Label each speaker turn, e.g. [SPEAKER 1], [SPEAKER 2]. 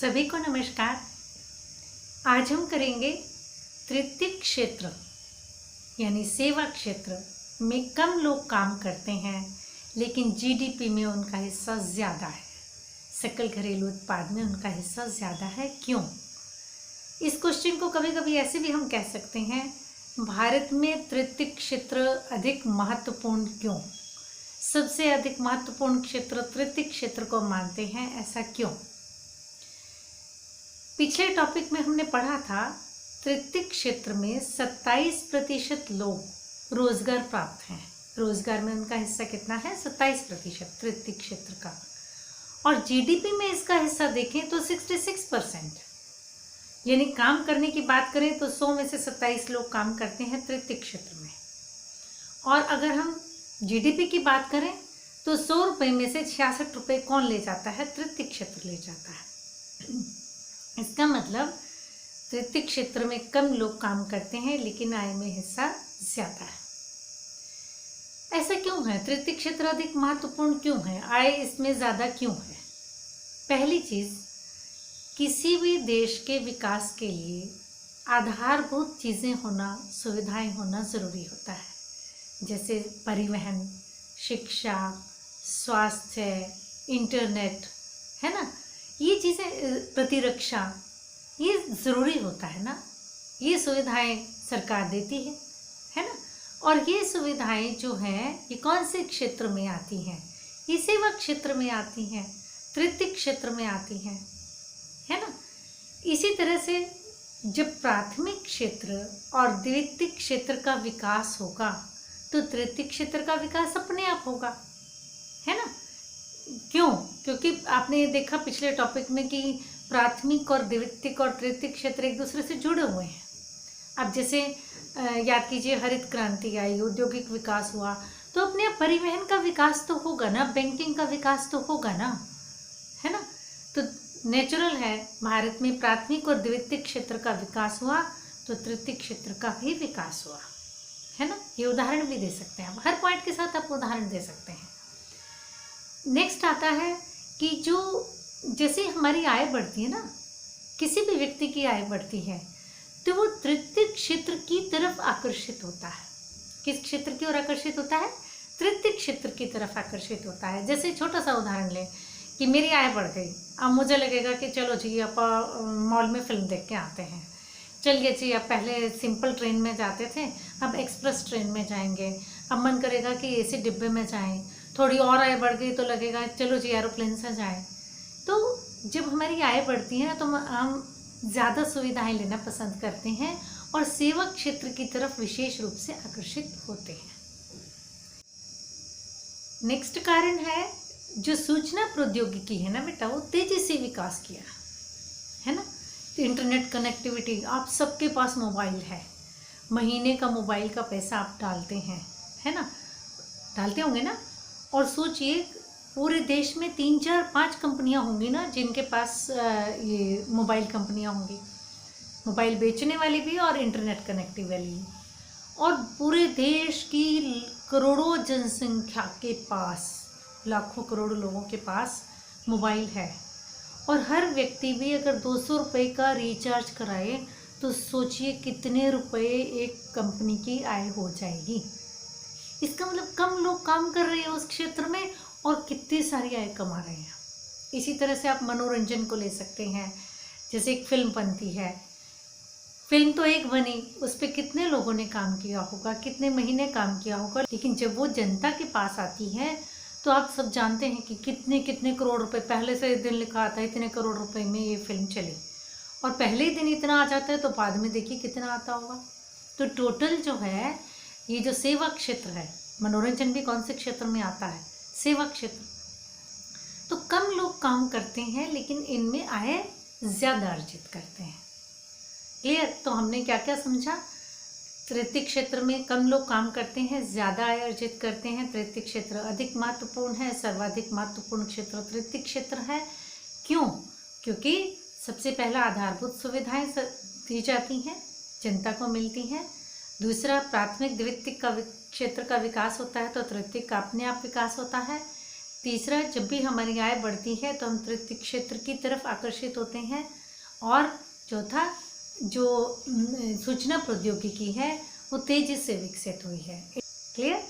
[SPEAKER 1] सभी को नमस्कार। आज हम करेंगे तृतीय क्षेत्र यानी सेवा क्षेत्र में कम लोग काम करते हैं लेकिन जीडीपी में उनका हिस्सा ज़्यादा है, सकल घरेलू उत्पाद में उनका हिस्सा ज़्यादा है। क्यों? इस क्वेश्चन को कभी कभी ऐसे भी हम कह सकते हैं, भारत में तृतीय क्षेत्र अधिक महत्वपूर्ण क्यों? सबसे अधिक महत्वपूर्ण क्षेत्र तृतीय क्षेत्र को मानते हैं, ऐसा क्यों? पिछले टॉपिक में हमने पढ़ा था तृतीय क्षेत्र में 27% लोग रोजगार प्राप्त हैं। रोजगार में उनका हिस्सा कितना है? 27% तृतीय क्षेत्र का। और जीडीपी में इसका हिस्सा देखें तो 66%। यानी काम करने की बात करें तो 100 में से 27 लोग काम करते हैं तृतीय क्षेत्र में। और अगर हम जीडीपी की बात करें तो 100 रुपये में से 66 रुपये कौन ले जाता है? तृतीय क्षेत्र ले जाता है। इसका मतलब तृतीय क्षेत्र में कम लोग काम करते हैं लेकिन आय में हिस्सा ज़्यादा है। ऐसा क्यों है? तृतीय क्षेत्र अधिक महत्वपूर्ण क्यों है? आय इसमें ज़्यादा क्यों है? पहली चीज़, किसी भी देश के विकास के लिए आधारभूत चीज़ें होना, सुविधाएं होना ज़रूरी होता है, जैसे परिवहन, शिक्षा, स्वास्थ्य, इंटरनेट, है ना। ये चीज़ें, प्रतिरक्षा, ये ज़रूरी होता है ना। ये सुविधाएं सरकार देती है ना। और ये सुविधाएं जो हैं ये कौन से क्षेत्र में आती हैं? ये सेवा क्षेत्र में आती हैं, तृतीय क्षेत्र में आती हैं, है ना। इसी तरह से जब प्राथमिक क्षेत्र और द्वितीय क्षेत्र का विकास होगा तो तृतीय क्षेत्र का विकास अपने आप होगा, है ना। क्यों? क्योंकि आपने देखा पिछले टॉपिक में कि प्राथमिक और द्वितीयक और तृतीय क्षेत्र एक दूसरे से जुड़े हुए हैं। अब जैसे याद कीजिए, हरित क्रांति आई, औद्योगिक विकास हुआ, तो अपने आप परिवहन का विकास तो होगा ना, बैंकिंग का विकास तो होगा ना, है ना। तो नेचुरल है, भारत में प्राथमिक और द्वितीयक क्षेत्र का विकास हुआ तो तृतीय क्षेत्र का भी विकास हुआ, है ना। ये उदाहरण भी दे सकते हैं आप, हर पॉइंट के साथ आप उदाहरण दे सकते हैं। नेक्स्ट आता है कि जो जैसे हमारी आय बढ़ती है ना, किसी भी व्यक्ति की आय बढ़ती है तो वो तृतीय क्षेत्र की तरफ आकर्षित होता है। किस क्षेत्र की ओर आकर्षित होता है? तृतीय क्षेत्र की तरफ आकर्षित होता है। जैसे छोटा सा उदाहरण लें कि मेरी आय बढ़ गई, अब मुझे लगेगा कि चलो जी आप मॉल में फिल्म देख के आते हैं, चलिए जी अब पहले सिंपल ट्रेन में जाते थे, अब एक्सप्रेस ट्रेन में जाएंगे, अब मन करेगा कि एसी डिब्बे में जाएं, थोड़ी और आय बढ़ गई तो लगेगा चलो जी एरोप्लेन से जाएं। तो जब हमारी आय बढ़ती है ना तो हम ज़्यादा सुविधाएं लेना पसंद करते हैं और सेवा क्षेत्र की तरफ विशेष रूप से आकर्षित होते हैं। नेक्स्ट कारण है, जो सूचना प्रौद्योगिकी है ना बेटा, वो तेजी से विकास किया, है ना। तो इंटरनेट कनेक्टिविटी, आप सबके पास मोबाइल है, महीने का मोबाइल का पैसा आप डालते हैं, है ना, डालते होंगे ना। और सोचिए पूरे देश में 3, 4, 5 कंपनियां होंगी ना जिनके पास ये मोबाइल कंपनियां होंगी, मोबाइल बेचने वाली भी और इंटरनेट कनेक्टिव वाली भी। और पूरे देश की करोड़ों जनसंख्या के पास, लाखों करोड़ों लोगों के पास मोबाइल है। और हर व्यक्ति भी अगर 200 रुपये का रिचार्ज कराए तो सोचिए कितने रुपए एक कंपनी की आय हो जाएगी। इसका मतलब कम लोग काम कर रहे हैं उस क्षेत्र में और कितनी सारी आय कमा रहे हैं। इसी तरह से आप मनोरंजन को ले सकते हैं। जैसे एक फिल्म बनती है, फिल्म तो एक बनी, उस पर कितने लोगों ने काम किया होगा, कितने महीने काम किया होगा, लेकिन जब वो जनता के पास आती है तो आप सब जानते हैं कि कितने कितने करोड़ रुपए, पहले से दिन लिखा आता है इतने करोड़ रुपए में ये फिल्म चली, और पहले ही दिन इतना आ जाता है तो बाद में देखिए कितना आता होगा। तो टोटल जो है ये जो सेवा क्षेत्र है, मनोरंजन भी कौन से क्षेत्र में आता है? सेवा क्षेत्र। तो कम लोग काम करते हैं लेकिन इनमें आय ज़्यादा अर्जित करते हैं। क्लियर? तो हमने क्या क्या समझा? तृतीय क्षेत्र में कम लोग काम करते हैं, ज़्यादा आय अर्जित करते हैं, तृतीय क्षेत्र अधिक महत्वपूर्ण है, सर्वाधिक महत्वपूर्ण क्षेत्र तृतीय क्षेत्र है। क्यों? क्योंकि सबसे पहला आधारभूत सुविधाएं दी जाती हैं, जनता को मिलती हैं। दूसरा, प्राथमिक द्वितीयक का क्षेत्र का विकास होता है तो तृतीयक का अपने आप विकास होता है। तीसरा, जब भी हमारी आय बढ़ती है तो हम तृतीय क्षेत्र की तरफ आकर्षित होते हैं। और चौथा, जो सूचना प्रौद्योगिकी है वो तेजी से विकसित हुई है। क्लियर?